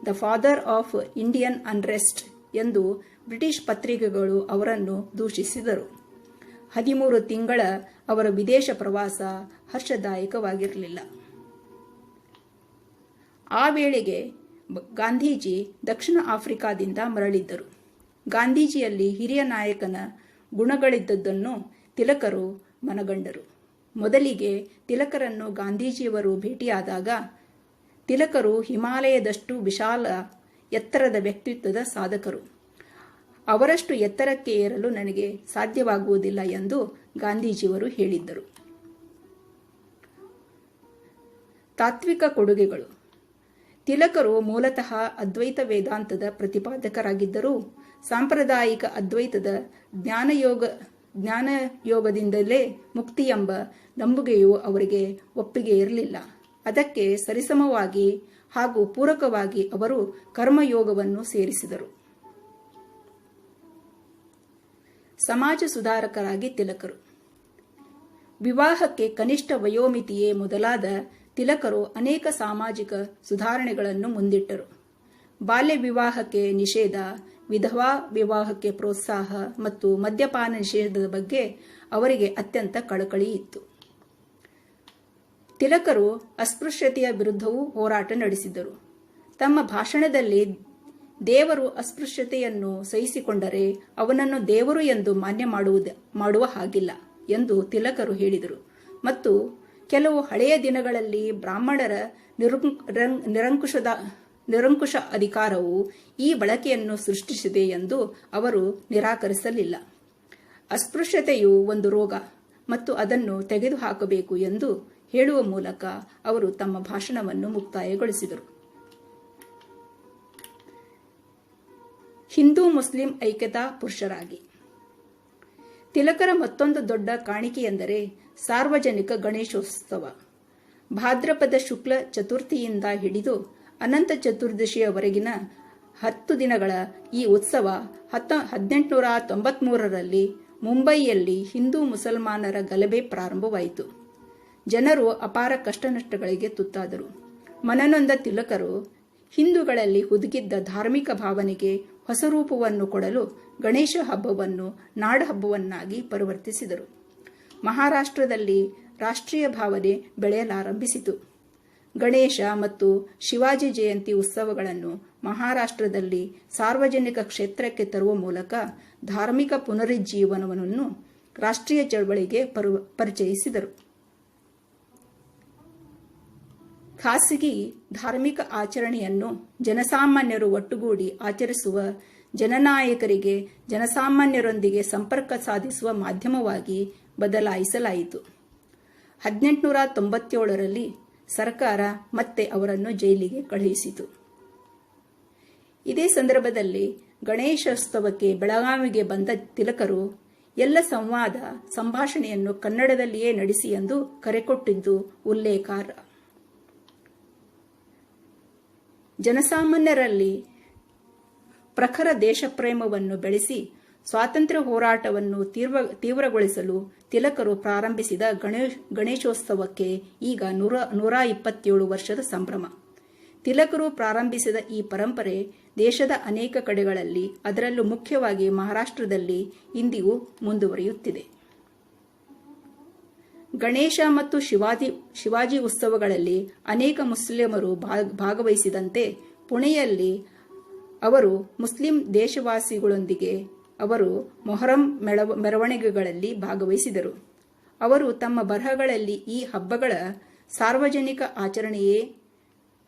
A: the father of Indian unrest ಎಂದು ಬ್ರಿಟಿಷ್ ಪತ್ರಿಕೆಗಳು ಅವರನ್ನು ದೂಷಿಸಿದರು. 13 ತಿಂಗಳ ಅವರ ವಿದೇಶ ಪ್ರವಾಸ ಹರ್ಷದಾಯಕವಾಗಿರಲಿಲ್ಲ. ಆ ವೇಳೆಗೆ ಗಾಂಧೀಜಿ ದಕ್ಷಿಣ ಆಫ್ರಿಕಾದಿಂದ ಮರಳಿದ್ದರು. ಗಾಂಧೀಜಿಯಲ್ಲಿ ಹಿರಿಯ ನಾಯಕನ ಗುಣಗಳಿದ್ದದ್ದನ್ನು ತಿಲಕರು ಮನಗಂಡರು. ಮೊದಲಿಗೆ ತಿಲಕರನ್ನು ಗಾಂಧೀಜಿಯವರು ಭೇಟಿಯಾದಾಗ, ತಿಲಕರು ಹಿಮಾಲಯದಷ್ಟು ವಿಶಾಲ ಎತ್ತರದ ವ್ಯಕ್ತಿತ್ವದ ಸಾಧಕರು. ಅವರಷ್ಟು ಎತ್ತರಕ್ಕೆ ಏರಲು ನನಗೆ ಸಾಧ್ಯವಾಗುವುದಿಲ್ಲ ಎಂದು ಗಾಂಧೀಜಿಯವರು ಹೇಳಿದ್ದರು. ತಾತ್ವಿಕ ಕೊಡುಗೆಗಳು. ತಿಲಕರು ಮೂಲತಃ ಅದ್ವೈತ ವೇದಾಂತದ ಪ್ರತಿಪಾದಕರಾಗಿದ್ದರೂ ಸಾಂಪ್ರದಾಯಿಕ ಅದ್ವೈತದ ಜ್ಞಾನಯೋಗದಿಂದಲೇ ಮುಕ್ತಿ ಎಂಬ ನಂಬುಗೆಯು ಅವರಿಗೆ ಒಪ್ಪಿಗೆ ಇರಲಿಲ್ಲ. ಅದಕ್ಕೆ ಸರಿಸಮವಾಗಿ ಹಾಗೂ ಪೂರಕವಾಗಿ ಅವರು ಕರ್ಮಯೋಗವನ್ನು ಸೇರಿಸಿದರು. ಸಮಾಜ ಸುಧಾರಕರಾಗಿ ತಿಲಕರು. ವಿವಾಹಕ್ಕೆ ಕನಿಷ್ಠ ವಯೋಮಿತಿಯೇ ಮೊದಲಾದ ತಿಲಕರು ಅನೇಕ ಸಾಮಾಜಿಕ ಸುಧಾರಣೆಗಳನ್ನು ಮುಂದಿಟ್ಟರು. ಬಾಲ್ಯ ವಿವಾಹಕ್ಕೆ ನಿಷೇಧ, ವಿಧವಾ ವಿವಾಹಕ್ಕೆ ಪ್ರೋತ್ಸಾಹ ಮತ್ತು ಮದ್ಯಪಾನ ನಿಷೇಧದ ಬಗ್ಗೆ ಅವರಿಗೆ ಅತ್ಯಂತ ಕಳಕಳಿ ಇತ್ತು. ತಿಲಕರು ಅಸ್ಪೃಶ್ಯತೆಯ ವಿರುದ್ಧವೂ ಹೋರಾಟ ನಡೆಸಿದರು. ತಮ್ಮ ಭಾಷಣದಲ್ಲಿ ದೇವರು ಅಸ್ಪೃಶ್ಯತೆಯನ್ನು ಸಹಿಸಿಕೊಂಡರೆ ಅವನನ್ನು ದೇವರು ಎಂದು ಮಾನ್ಯ ಮಾಡುವ ಹಾಗಿಲ್ಲ ಎಂದು ತಿಲಕರು ಹೇಳಿದರು ಮತ್ತು ಕೆಲವು ಹಳೆಯ ದಿನಗಳಲ್ಲಿ ಬ್ರಾಹ್ಮಣರ ನಿರಂಕುಶ ಅಧಿಕಾರವು ಈ ಬಳಕೆಯನ್ನು ಸೃಷ್ಟಿಸಿದೆ ಎಂದು ಅವರು ನಿರಾಕರಿಸಲಿಲ್ಲ. ಅಸ್ಪೃಶ್ಯತೆಯು ಒಂದು ರೋಗ ಮತ್ತು ಅದನ್ನು ತೆಗೆದುಹಾಕಬೇಕು ಎಂದು ಹೇಳುವ ಮೂಲಕ ಅವರು ತಮ್ಮ ಭಾಷಣವನ್ನು ಮುಕ್ತಾಯಗೊಳಿಸಿದರು. ಹಿಂದೂ ಮುಸ್ಲಿಂ ಐಕ್ಯತಾ ಪುರುಷರಾಗಿ ತಿಲಕರ ಮತ್ತೊಂದು ದೊಡ್ಡ ಕಾಣಿಕೆಯೆಂದರೆ ಸಾರ್ವಜನಿಕ ಗಣೇಶೋತ್ಸವ. ಭಾದ್ರಪದ ಶುಕ್ಲ ಚತುರ್ಥಿಯಿಂದ ಹಿಡಿದು ಅನಂತ ಚತುರ್ದಶಿಯವರೆಗಿನ 10 ದಿನಗಳ ಈ ಉತ್ಸವ 1893ರಲ್ಲಿ ಮುಂಬಯಿಯಲ್ಲಿ ಹಿಂದೂ ಮುಸಲ್ಮಾನರ ಗಲಭೆ ಪ್ರಾರಂಭವಾಯಿತು. ಜನರು ಅಪಾರ ಕಷ್ಟನಷ್ಟಗಳಿಗೆ ತುತ್ತಾದರು. ಮನನೊಂದ ತಿಲಕರು ಹಿಂದೂಗಳಲ್ಲಿ ಹುದುಗಿದ್ದ ಧಾರ್ಮಿಕ ಭಾವನೆಗೆ ಹೊಸ ರೂಪವನ್ನು ಕೊಡಲು ಗಣೇಶ ಹಬ್ಬವನ್ನು ನಾಡಹಬ್ಬವನ್ನಾಗಿ ಪರಿವರ್ತಿಸಿದರು. ಮಹಾರಾಷ್ಟ್ರದಲ್ಲಿ ರಾಷ್ಟ್ರೀಯ ಭಾವನೆ ಬೆಳೆಯಲಾರಂಭಿಸಿತು. ಗಣೇಶ ಮತ್ತು ಶಿವಾಜಿ ಜಯಂತಿ ಉತ್ಸವಗಳನ್ನು ಮಹಾರಾಷ್ಟ್ರದಲ್ಲಿ ಸಾರ್ವಜನಿಕ ಕ್ಷೇತ್ರಕ್ಕೆ ತರುವ ಮೂಲಕ ಧಾರ್ಮಿಕ ಪುನರುಜ್ಜೀವನವನ್ನು ರಾಷ್ಟ್ರೀಯ ಚಳವಳಿಗೆ ಪರಿಚಯಿಸಿದರು. ಖಾಸಗಿ ಧಾರ್ಮಿಕ ಆಚರಣೆಯನ್ನು ಜನಸಾಮಾನ್ಯರು ಒಟ್ಟುಗೂಡಿ ಆಚರಿಸುವ, ಜನನಾಯಕರಿಗೆ ಜನಸಾಮಾನ್ಯರೊಂದಿಗೆ ಸಂಪರ್ಕ ಸಾಧಿಸುವ ಮಾಧ್ಯಮವಾಗಿ ಬದಲಾಯಿಸಲಾಯಿತು. 1897ರಲ್ಲಿ ಸರ್ಕಾರ ಮತ್ತೆ ಅವರನ್ನು ಜೈಲಿಗೆ ಕಳುಹಿಸಿತು. ಇದೇ ಸಂದರ್ಭದಲ್ಲಿ ಗಣೇಶೋತ್ಸವಕ್ಕೆ ಬೆಳಗಾವಿಗೆ ಬಂದ ತಿಲಕರು ಎಲ್ಲ ಸಂಭಾಷಣೆಯನ್ನು ಕನ್ನಡದಲ್ಲಿಯೇ ನಡೆಸಿ ಎಂದು ಕರೆಕೊಟ್ಟಿದ್ದು ಉಲ್ಲೇಖಾರ್ಹ. ಜನಸಾಮಾನ್ಯರಲ್ಲಿ ಪ್ರಖರ ದೇಶಪ್ರೇಮವನ್ನು ಬೆಳೆಸಿ ಸ್ವಾತಂತ್ರ್ಯ ಹೋರಾಟವನ್ನು ತೀವ್ರಗೊಳಿಸಲು ತಿಲಕರು ಪ್ರಾರಂಭಿಸಿದ ಗಣೇಶೋತ್ಸವಕ್ಕೆ ಈಗ 127 ವರ್ಷದ ಸಂಭ್ರಮ. ತಿಲಕರು ಪ್ರಾರಂಭಿಸಿದ ಈ ಪರಂಪರೆ ದೇಶದ ಅನೇಕ ಕಡೆಗಳಲ್ಲಿ, ಅದರಲ್ಲೂ ಮುಖ್ಯವಾಗಿ ಮಹಾರಾಷ್ಟ್ರದಲ್ಲಿ ಇಂದಿಗೂ ಮುಂದುವರಿಯುತ್ತಿದೆ. ಗಣೇಶ ಮತ್ತು ಶಿವಾಜಿ ಉತ್ಸವಗಳಲ್ಲಿ ಅನೇಕ ಮುಸ್ಲಿಮರು ಭಾಗವಹಿಸಿದಂತೆ ಪುಣೆಯಲ್ಲಿ ಅವರು ಮುಸ್ಲಿಂ ದೇಶವಾಸಿಗಳೊಂದಿಗೆ ಅವರು ಮೊಹರಂ ಮೆರವಣಿಗೆಗಳಲ್ಲಿ ಭಾಗವಹಿಸಿದರು. ಅವರು ತಮ್ಮ ಬರಹಗಳಲ್ಲಿ ಈ ಹಬ್ಬಗಳ ಸಾರ್ವಜನಿಕ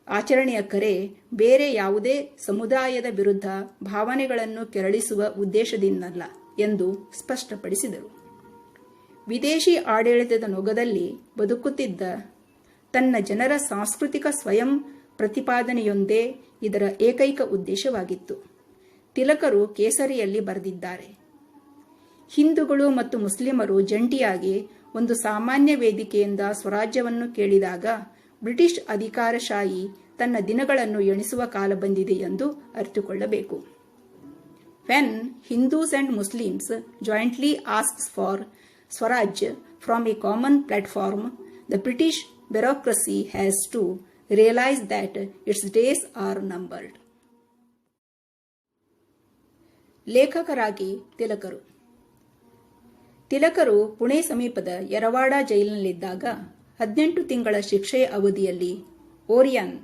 A: ಆಚರಣೆಯ ಕರೆ ಬೇರೆ ಯಾವುದೇ ಸಮುದಾಯದ ವಿರುದ್ಧ ಭಾವನೆಗಳನ್ನು ಕೆರಳಿಸುವ ಉದ್ದೇಶದಿಂದಲ್ಲ ಎಂದು ಸ್ಪಷ್ಟಪಡಿಸಿದರು. ವಿದೇಶಿ ಆಡಳಿತದ ನೊಗದಲ್ಲಿ ಬದುಕುತ್ತಿದ್ದ ತನ್ನ ಜನರ ಸಾಂಸ್ಕೃತಿಕ ಸ್ವಯಂ ಪ್ರತಿಪಾದನೆಯೊಂದೇ ಇದರ ಏಕೈಕ ಉದ್ದೇಶವಾಗಿತ್ತು. ತಿಲಕರು ಕೇಸರಿಯಲ್ಲಿ ಬರೆದಿದ್ದಾರೆ, ಹಿಂದೂಗಳು ಮತ್ತು ಮುಸ್ಲಿಮರು ಜಂಟಿಯಾಗಿ ಒಂದು ಸಾಮಾನ್ಯ ವೇದಿಕೆಯಿಂದ ಸ್ವರಾಜ್ಯವನ್ನು ಕೇಳಿದಾಗ ಬ್ರಿಟಿಷ್ ಅಧಿಕಾರಶಾಹಿ ತನ್ನ ದಿನಗಳನ್ನು ಎಣಿಸುವ ಕಾಲ ಬಂದಿದೆ ಎಂದು ಅರಿತುಕೊಳ್ಳಬೇಕು. When Hindus and Muslims jointly asks for Swaraj from a common platform, the British bureaucracy has to realize that its days are numbered. ಲೇಖಕರಾಗಿ ತಿಲಕರು Pune ಸಮೀಪದ ಯರವಾಡ ಜೈಲಿನಲ್ಲಿದ್ದಾಗ 18 ತಿಂಗಳ ಶಿಕ್ಷೆಯ ಅವಧಿಯಲ್ಲಿ ಓರಿಯನ್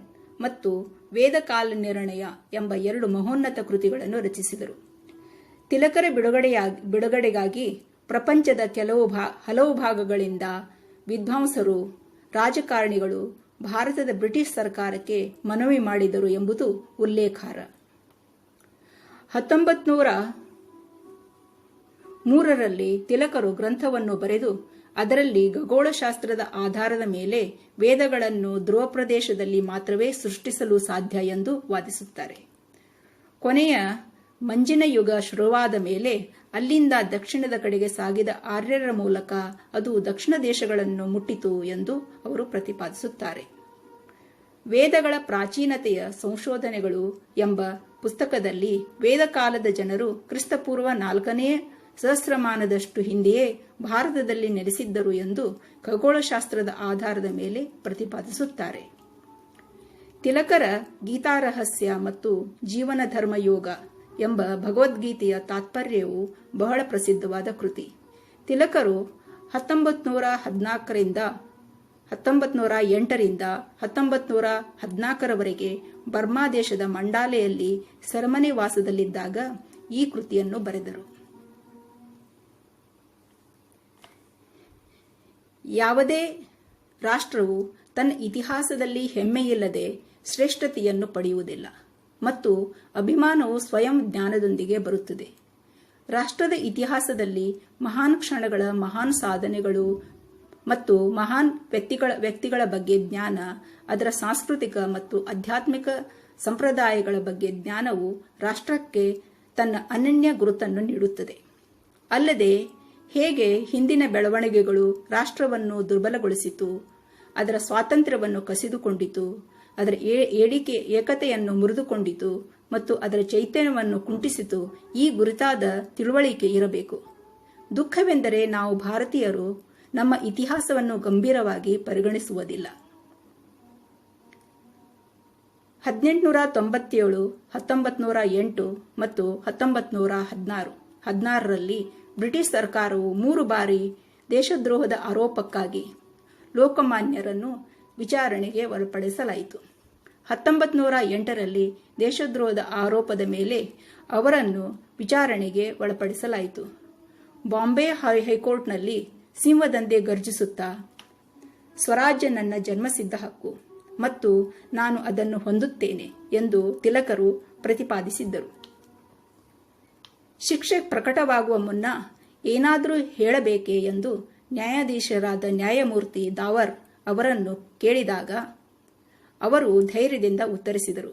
A: ಮತ್ತು ವೇದಕಾಲ ನಿರ್ಣಯ ಎಂಬ 2 ಮಹೋನ್ನತ ಕೃತಿಗಳನ್ನು ರಚಿಸಿದರು. ತಿಲಕರ ಬಿಡುಗಡೆಗಾಗಿ ಪ್ರಪಂಚದ ಹಲವು ಭಾಗಗಳಿಂದ ವಿದ್ವಾಂಸರು, ರಾಜಕಾರಣಿಗಳು ಭಾರತದ ಬ್ರಿಟಿಷ್ ಸರ್ಕಾರಕ್ಕೆ ಮನವಿ ಮಾಡಿದರು ಎಂಬುದು ಉಲ್ಲೇಖಾರ್ಹ. 1903ರಲ್ಲಿ ತಿಲಕರು ಗ್ರಂಥವನ್ನು ಬರೆದು ಅದರಲ್ಲಿ ಖಗೋಳಶಾಸ್ತ್ರದ ಆಧಾರದ ಮೇಲೆ ವೇದಗಳನ್ನು ಧ್ರುವ ಪ್ರದೇಶದಲ್ಲಿ ಮಾತ್ರವೇ ಸೃಷ್ಟಿಸಲು ಸಾಧ್ಯ ಎಂದು ವಾದಿಸುತ್ತಾರೆ. ಕೊನೆಯ ಮಂಜಿನ ಯುಗ ಶುರುವಾದ ಮೇಲೆ ಅಲ್ಲಿಂದ ದಕ್ಷಿಣದ ಕಡೆಗೆ ಸಾಗಿದ ಆರ್ಯರ ಮೂಲಕ ಅದು ದಕ್ಷಿಣ ದೇಶಗಳನ್ನು ಮುಟ್ಟಿತು ಎಂದು ಅವರು ಪ್ರತಿಪಾದಿಸುತ್ತಾರೆ. ವೇದಗಳ ಪ್ರಾಚೀನತೆಯ ಸಂಶೋಧನೆಗಳು ಎಂಬ ಪುಸ್ತಕದಲ್ಲಿ ವೇದಕಾಲದ ಜನರು ಕ್ರಿಸ್ತಪೂರ್ವ 4ನೇ ಸಹಸ್ರಮಾನದಷ್ಟು ಹಿಂದೆಯೇ ಭಾರತದಲ್ಲಿ ನೆಲೆಸಿದ್ದರು ಎಂದು ಖಗೋಳಶಾಸ್ತ್ರದ ಆಧಾರದ ಮೇಲೆ ಪ್ರತಿಪಾದಿಸುತ್ತಾರೆ. ತಿಲಕರ ಗೀತಾರಹಸ್ಯ ಮತ್ತು ಜೀವನ ಧರ್ಮ ಯೋಗ ಎಂಬ ಭಗವದ್ಗೀತೆಯ ತಾತ್ಪರ್ಯವು ಬಹಳ ಪ್ರಸಿದ್ಧವಾದ ಕೃತಿ. ತಿಲಕರು 1908ರಿಂದ 1914ರವರೆಗೆ ಬರ್ಮಾ ದೇಶದ ಮಂಡಾಲೆಯಲ್ಲಿ ಸೆರೆಮನೆ ವಾಸದಲ್ಲಿದ್ದಾಗ ಈ ಕೃತಿಯನ್ನು ಬರೆದರು. ಯಾವುದೇ ರಾಷ್ಟ್ರವು ತನ್ನ ಇತಿಹಾಸದಲ್ಲಿ ಹೆಮ್ಮೆಯಿಲ್ಲದೆ ಶ್ರೇಷ್ಠತೆಯನ್ನು ಪಡೆಯುವುದಿಲ್ಲ ಮತ್ತು ಅಭಿಮಾನವು ಸ್ವಯಂ ಜ್ಞಾನದೊಂದಿಗೆ ಬರುತ್ತದೆ. ರಾಷ್ಟ್ರದ ಇತಿಹಾಸದಲ್ಲಿ ಮಹಾನ್ ಕ್ಷಣಗಳ ಮಹಾನ್ ಸಾಧನೆಗಳು ಮತ್ತು ಮಹಾನ್ ವ್ಯಕ್ತಿಗಳ ಬಗ್ಗೆ ಜ್ಞಾನ, ಅದರ ಸಾಂಸ್ಕೃತಿಕ ಮತ್ತು ಆಧ್ಯಾತ್ಮಿಕ ಸಂಪ್ರದಾಯಗಳ ಬಗ್ಗೆ ಜ್ಞಾನವು ರಾಷ್ಟ್ರಕ್ಕೆ ತನ್ನ ಅನನ್ಯ ಗುರುತನ್ನು ನೀಡುತ್ತದೆ. ಅಲ್ಲದೆ ಹೇಗೆ ಹಿಂದಿನ ಬೆಳವಣಿಗೆಗಳು ರಾಷ್ಟ್ರವನ್ನು ದುರ್ಬಲಗೊಳಿಸಿತು, ಅದರ ಸ್ವಾತಂತ್ರ್ಯವನ್ನು ಕಸಿದುಕೊಂಡಿತು, ಅದರ ಏಕತೆಯನ್ನು ಮುರಿದುಕೊಂಡಿತು ಮತ್ತು ಅದರ ಚೈತನ್ಯವನ್ನು ಕುಂಠಿಸಿತು, ಈ ಗುರಿತಾದ ತಿಳುವಳಿಕೆ ಇರಬೇಕು. ದುಃಖವೆಂದರೆ ನಾವು ಭಾರತೀಯರು ನಮ್ಮ ಇತಿಹಾಸವನ್ನು ಗಂಭೀರವಾಗಿ ಪರಿಗಣಿಸುವುದಿಲ್ಲ. 1897, 1908 ಮತ್ತು 1916ರಲ್ಲಿ ಬ್ರಿಟಿಷ್ ಸರ್ಕಾರವು 3 ಬಾರಿ ದೇಶದ್ರೋಹದ ಆರೋಪಕ್ಕಾಗಿ ಲೋಕಮಾನ್ಯರನ್ನು ವಿಚಾರಣೆಗೆ ಒಳಪಡಿಸಲಾಯಿತು. 1908ರಲ್ಲಿ ದೇಶದ್ರೋಹದ ಆರೋಪದ ಮೇಲೆ ಅವರನ್ನು ವಿಚಾರಣೆಗೆ ಒಳಪಡಿಸಲಾಯಿತು. ಬಾಂಬೆ ಹೈಕೋರ್ಟ್ನಲ್ಲಿ ಸಿಂಹದಂತೆ ಗರ್ಜಿಸುತ್ತಾ, ಸ್ವರಾಜ್ಯ ನನ್ನ ಜನ್ಮಸಿದ್ಧ ಹಕ್ಕು ಮತ್ತು ನಾನು ಅದನ್ನು ಹೊಂದುತ್ತೇನೆ ಎಂದು ತಿಲಕರು ಪ್ರತಿಪಾದಿಸಿದ್ದರು. ಶಿಕ್ಷೆ ಪ್ರಕಟವಾಗುವ ಮುನ್ನ ಏನಾದರೂ ಹೇಳಬೇಕೇ ಎಂದು ನ್ಯಾಯಾಧೀಶರಾದ ನ್ಯಾಯಮೂರ್ತಿ ದಾವರ್ ಅವರನ್ನು ಕೇಳಿದಾಗ ಅವರು ಧೈರ್ಯದಿಂದ ಉತ್ತರಿಸಿದರು,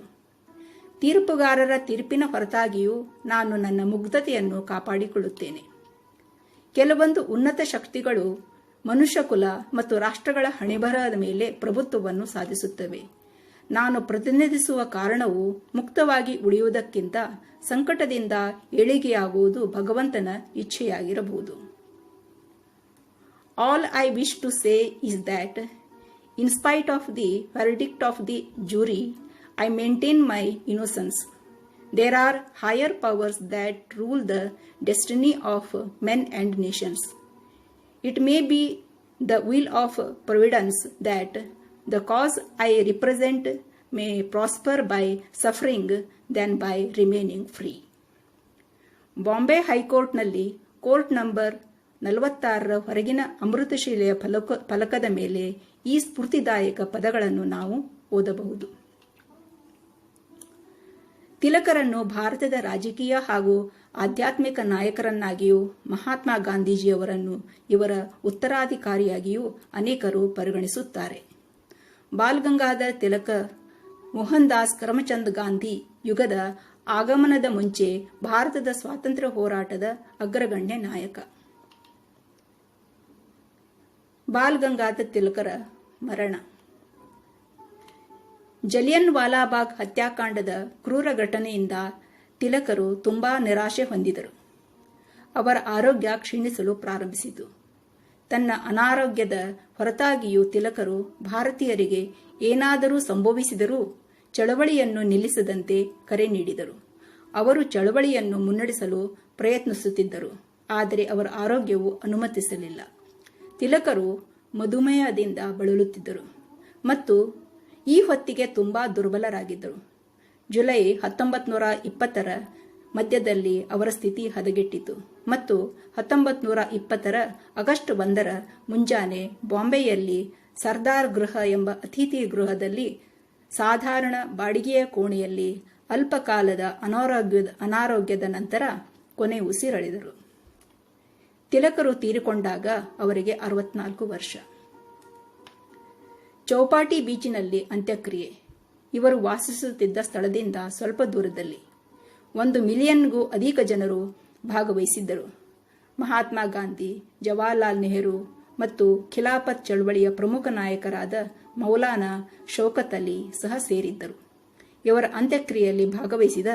A: ತೀರ್ಪುಗಾರರ ತೀರ್ಪಿನ ಹೊರತಾಗಿಯೂ ನಾನು ನನ್ನ ಮುಗ್ಧತೆಯನ್ನು ಕಾಪಾಡಿಕೊಳ್ಳುತ್ತೇನೆ. ಕೆಲವೊಂದು ಉನ್ನತ ಶಕ್ತಿಗಳು ಮನುಷ್ಯಕುಲ ಮತ್ತು ರಾಷ್ಟ್ರಗಳ ಹಣೆಬರಹದ ಮೇಲೆ ಪ್ರಭುತ್ವವನ್ನು ಸಾಧಿಸುತ್ತವೆ. ನಾನು ಪ್ರತಿನಿಧಿಸುವ ಕಾರಣವು ಮುಕ್ತವಾಗಿ ಉಳಿಯುವುದಕ್ಕಿಂತ ಸಂಕಟದಿಂದ ಏಳಿಗೆಯಾಗುವುದು ಭಗವಂತನ ಇಚ್ಛೆಯಾಗಿರಬಹುದು. All I wish to say is that, in spite of the verdict of the jury, I maintain my innocence. There are higher powers that rule the destiny of men and nations. It may be the will of providence that the cause I represent may prosper by suffering than by remaining free. Bombay ಹೈಕೋರ್ಟ್ನಲ್ಲಿ court number 46ರ ಹೊರಗಿನ ಅಮೃತಶಿಲೆಯ ಫಲಕದ ಮೇಲೆ ಈ ಸ್ಫೂರ್ತಿದಾಯಕ ಪದಗಳನ್ನು ನಾವು ಓದಬಹುದು. ತಿಲಕರನ್ನು ಭಾರತದ ರಾಜಕೀಯ ಹಾಗೂ ಆಧ್ಯಾತ್ಮಿಕ ನಾಯಕರನ್ನಾಗಿಯೂ ಮಹಾತ್ಮ ಗಾಂಧೀಜಿಯವರನ್ನು ಇವರ ಉತ್ತರಾಧಿಕಾರಿಯಾಗಿಯೂ ಅನೇಕರು ಪರಿಗಣಿಸುತ್ತಾರೆ. ಬಾಲ್ ಗಂಗಾಧರ್ ತಿಲಕ ಮೋಹನ್ ದಾಸ್ ಕರಮಚಂದ್ ಗಾಂಧಿ ಯುಗದ ಆಗಮನದ ಮುಂಚೆ ಭಾರತದ ಸ್ವಾತಂತ್ರ್ಯ ಹೋರಾಟದ ಅಗ್ರಗಣ್ಯ ನಾಯಕ. ಬಾಲ್ ಗಂಗಾಧರ್ ತಿಲಕರ ಮರಣ. ಜಲಿಯನ್ ವಾಲಾಬಾಗ್ ಹತ್ಯಾಕಾಂಡದ ಕ್ರೂರ ಘಟನೆಯಿಂದ ತಿಲಕರು ತುಂಬಾ ನಿರಾಶೆ ಹೊಂದಿದರು. ಅವರ ಆರೋಗ್ಯ ಕ್ಷೀಣಿಸಲು ಪ್ರಾರಂಭಿಸಿತು. ತನ್ನ ಅನಾರೋಗ್ಯದ ಹೊರತಾಗಿಯೂ ತಿಲಕರು ಭಾರತೀಯರಿಗೆ ಏನಾದರೂ ಸಂಭವಿಸಿದರೂ ಚಳವಳಿಯನ್ನು ನಿಲ್ಲಿಸದಂತೆ ಕರೆ ನೀಡಿದರು. ಅವರು ಚಳವಳಿಯನ್ನು ಮುನ್ನಡೆಸಲು ಪ್ರಯತ್ನಿಸುತ್ತಿದ್ದರು, ಆದರೆ ಅವರ ಆರೋಗ್ಯವು ಅನುಮತಿಸಲಿಲ್ಲ. ತಿಲಕರು ಮಧುಮೇಹದಿಂದ ಬಳಲುತ್ತಿದ್ದರು ಮತ್ತು ಈ ಹೊತ್ತಿಗೆ ತುಂಬಾ ದುರ್ಬಲರಾಗಿದ್ದರು. ಜುಲೈ 1920ರ ಮಧ್ಯದಲ್ಲಿ ಅವರ ಸ್ಥಿತಿ ಹದಗೆಟ್ಟಿತು ಮತ್ತು 1920ರ ಆಗಸ್ಟ್ 1ರ ಮುಂಜಾನೆ ಬಾಂಬೆಯಲ್ಲಿ ಸರ್ದಾರ್ ಗೃಹ ಎಂಬ ಅತಿಥಿ ಗೃಹದಲ್ಲಿ ಸಾಧಾರಣ ಬಾಡಿಗೆಯ ಕೋಣೆಯಲ್ಲಿ ಅಲ್ಪಕಾಲದ ಅನಾರೋಗ್ಯದ ನಂತರ ಕೊನೆ ಉಸಿರೆಳೆದರು. ತಿಲಕರು ತೀರಿಕೊಂಡಾಗ ಅವರಿಗೆ 64 ವರ್ಷ. ಚೌಪಾಟಿ ಬೀಚಿನಲ್ಲಿ ಅಂತ್ಯಕ್ರಿಯೆ. ಇವರು ವಾಸಿಸುತ್ತಿದ್ದ ಸ್ಥಳದಿಂದ ಸ್ವಲ್ಪ ದೂರದಲ್ಲಿ 1 ಮಿಲಿಯನ್ಗೂ ಅಧಿಕ ಜನರು ಭಾಗವಹಿಸಿದ್ದರು. ಮಹಾತ್ಮ ಗಾಂಧಿ, ಜವಾಹರ್ಲಾಲ್ ನೆಹರು ಮತ್ತು ಖಿಲಾಫತ್ ಚಳವಳಿಯ ಪ್ರಮುಖ ನಾಯಕರಾದ ಮೌಲಾನಾ ಶೌಕತ್ ಅಲಿ ಸಹ ಸೇರಿದ್ದರು. ಇವರ ಅಂತ್ಯಕ್ರಿಯೆಯಲ್ಲಿ ಭಾಗವಹಿಸಿದ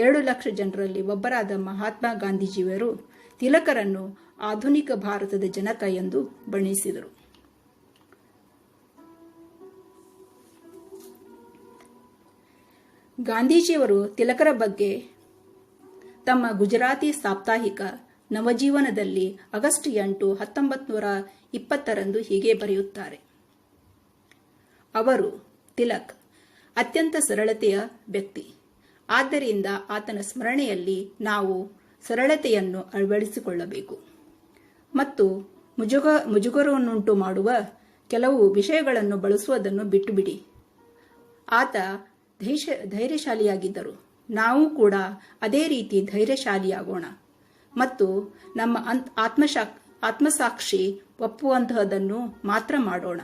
A: 2 ಲಕ್ಷ ಜನರಲ್ಲಿ ಒಬ್ಬರಾದ ಮಹಾತ್ಮ ಗಾಂಧೀಜಿಯವರು ತಿಲಕರನ್ನು ಆಧುನಿಕ ಭಾರತದ ಜನಕ ಎಂದು ಬಣ್ಣಿಸಿದರು. ಗಾಂಧೀಜಿಯವರು ತಿಲಕರ ಬಗ್ಗೆ ತಮ್ಮ ಗುಜರಾತಿ ಸಾಪ್ತಾಹಿಕ ನವಜೀವನದಲ್ಲಿ ಆಗಸ್ಟ್ 8, 1920 ಹೀಗೆ ಬರೆಯುತ್ತಾರೆ. ಅವರು ತಿಲಕ್ ಅತ್ಯಂತ ಸರಳತೆಯ ವ್ಯಕ್ತಿ. ಆದ್ದರಿಂದ ಆತನ ಸ್ಮರಣೆಯಲ್ಲಿ ನಾವು ಸರಳತೆಯನ್ನು ಅಳವಡಿಸಿಕೊಳ್ಳಬೇಕು ಮತ್ತು ಮುಜುಗರವನ್ನುಂಟು ಮಾಡುವ ಕೆಲವು ವಿಷಯಗಳನ್ನು ಬಳಸುವುದನ್ನು ಬಿಟ್ಟುಬಿಡಿ. ಆತ ಧೈರ್ಯಶಾಲಿಯಾಗಿದ್ದರು. ನಾವು ಕೂಡ ಅದೇ ರೀತಿ ಧೈರ್ಯಶಾಲಿಯಾಗೋಣ ಮತ್ತು ನಮ್ಮ ಆತ್ಮಸಾಕ್ಷಿ ಒಪ್ಪುವಂತಹದನ್ನು ಮಾತ್ರ ಮಾಡೋಣ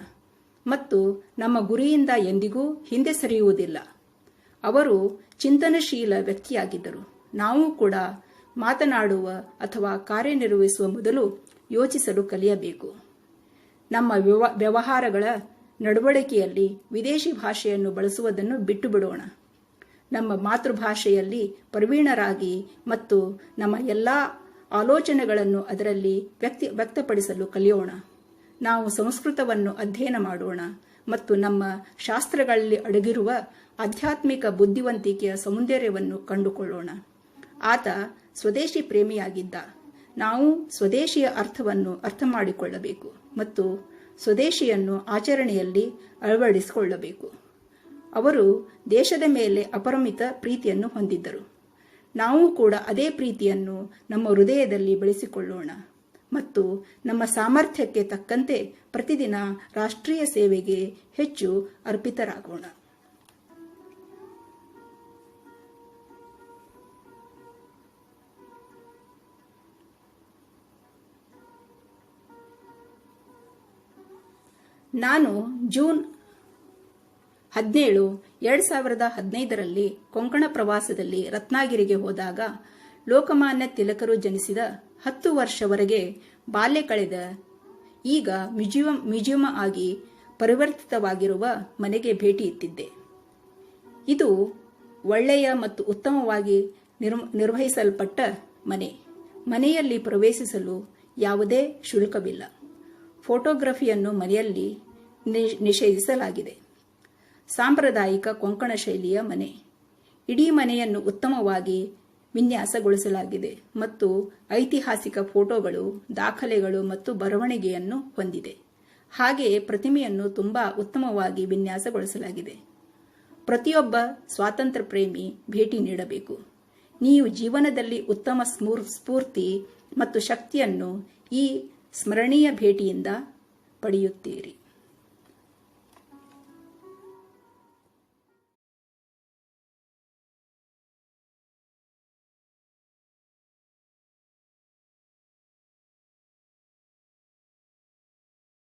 A: ಮತ್ತು ನಮ್ಮ ಗುರಿಯಿಂದ ಎಂದಿಗೂ ಹಿಂದೆ ಸರಿಯುವುದಿಲ್ಲ. ಅವರು ಚಿಂತನಶೀಲ ವ್ಯಕ್ತಿಯಾಗಿದ್ದರು. ನಾವು ಕೂಡ ಮಾತನಾಡುವ ಅಥವಾ ಕಾರ್ಯನಿರ್ವಹಿಸುವ ಮೊದಲು ಯೋಚಿಸಲು ಕಲಿಯಬೇಕು. ನಮ್ಮ ವ್ಯವಹಾರಗಳ ನಡವಳಿಕೆಯಲ್ಲಿ ವಿದೇಶಿ ಭಾಷೆಯನ್ನು ಬಳಸುವುದನ್ನು ಬಿಟ್ಟು ಬಿಡೋಣ. ನಮ್ಮ ಮಾತೃಭಾಷೆಯಲ್ಲಿ ಪ್ರವೀಣರಾಗಿ ಮತ್ತು ನಮ್ಮ ಎಲ್ಲ ಆಲೋಚನೆಗಳನ್ನು ಅದರಲ್ಲಿ ವ್ಯಕ್ತಪಡಿಸಲು ಕಲಿಯೋಣ. ನಾವು ಸಂಸ್ಕೃತವನ್ನು ಅಧ್ಯಯನ ಮಾಡೋಣ ಮತ್ತು ನಮ್ಮ ಶಾಸ್ತ್ರಗಳಲ್ಲಿ ಅಡಗಿರುವ ಆಧ್ಯಾತ್ಮಿಕ ಬುದ್ಧಿವಂತಿಕೆಯ ಸೌಂದರ್ಯವನ್ನು ಕಂಡುಕೊಳ್ಳೋಣ. ಆತ ಸ್ವದೇಶಿ ಪ್ರೇಮಿಯಾಗಿದ್ದ. ನಾವು ಸ್ವದೇಶಿಯ ಅರ್ಥವನ್ನು ಅರ್ಥ ಮಾಡಿಕೊಳ್ಳಬೇಕು ಮತ್ತು ಸ್ವದೇಶಿಯನ್ನು ಆಚರಣೆಯಲ್ಲಿ ಅಳವಡಿಸಿಕೊಳ್ಳಬೇಕು. ಅವರು ದೇಶದ ಮೇಲೆ ಅಪರಿಮಿತ ಪ್ರೀತಿಯನ್ನು ಹೊಂದಿದ್ದರು. ನಾವು ಕೂಡ ಅದೇ ಪ್ರೀತಿಯನ್ನು ನಮ್ಮ ಹೃದಯದಲ್ಲಿ ಬೆಳೆಸಿಕೊಳ್ಳೋಣ ಮತ್ತು ನಮ್ಮ ಸಾಮರ್ಥ್ಯಕ್ಕೆ ತಕ್ಕಂತೆ ಪ್ರತಿದಿನ ರಾಷ್ಟ್ರೀಯ ಸೇವೆಗೆ ಹೆಚ್ಚು ಅರ್ಪಿತರಾಗೋಣ. ನಾನು ಜೂನ್ 17, 2015 ಕೊಂಕಣ ಪ್ರವಾಸದಲ್ಲಿ ರತ್ನಾಗಿರಿಗೆ ಹೋದಾಗ ಲೋಕಮಾನ್ಯ ತಿಲಕರು ಜನಿಸಿದ 10 ವರ್ಷವರೆಗೆ ಬಾಲ್ಯ ಕಳೆದ ಈಗ ಮ್ಯೂಸಿಯಂ ಆಗಿ ಪರಿವರ್ತಿತವಾಗಿರುವ ಮನೆಗೆ ಭೇಟಿ ಇತ್ತಿದ್ದೆ. ಇದು ಒಳ್ಳೆಯ ಮತ್ತು ಉತ್ತಮವಾಗಿ ನಿರ್ವಹಿಸಲ್ಪಟ್ಟ ಮನೆ. ಮನೆಯಲ್ಲಿ ಪ್ರವೇಶಿಸಲು ಯಾವುದೇ ಶುಲ್ಕವಿಲ್ಲ. ಫೋಟೋಗ್ರಫಿಯನ್ನು ಮನೆಯಲ್ಲಿ ನಿಷೇಧಿಸಲಾಗಿದೆ. ಸಾಂಪ್ರದಾಯಿಕ ಕೊಂಕಣ ಶೈಲಿಯ ಮನೆ. ಇಡೀ ಮನೆಯನ್ನು ಉತ್ತಮವಾಗಿ ವಿನ್ಯಾಸಗೊಳಿಸಲಾಗಿದೆ ಮತ್ತು ಐತಿಹಾಸಿಕ ಫೋಟೋಗಳು, ದಾಖಲೆಗಳು ಮತ್ತು ಬರವಣಿಗೆಯನ್ನು ಹೊಂದಿದೆ. ಹಾಗೆಯೇ ಪ್ರತಿಮೆಯನ್ನು ತುಂಬಾ ಉತ್ತಮವಾಗಿ ವಿನ್ಯಾಸಗೊಳಿಸಲಾಗಿದೆ. ಪ್ರತಿಯೊಬ್ಬ ಸ್ವಾತಂತ್ರ್ಯ ಪ್ರೇಮಿ ಭೇಟಿ ನೀಡಬೇಕು. ನೀವು ಜೀವನದಲ್ಲಿ ಉತ್ತಮ ಸ್ಫೂರ್ತಿ ಮತ್ತು ಶಕ್ತಿಯನ್ನು ಈ ಸ್ಮರಣೀಯ ಭೇಟಿಯಿಂದ ಪಡೆಯುತ್ತೀರಿ.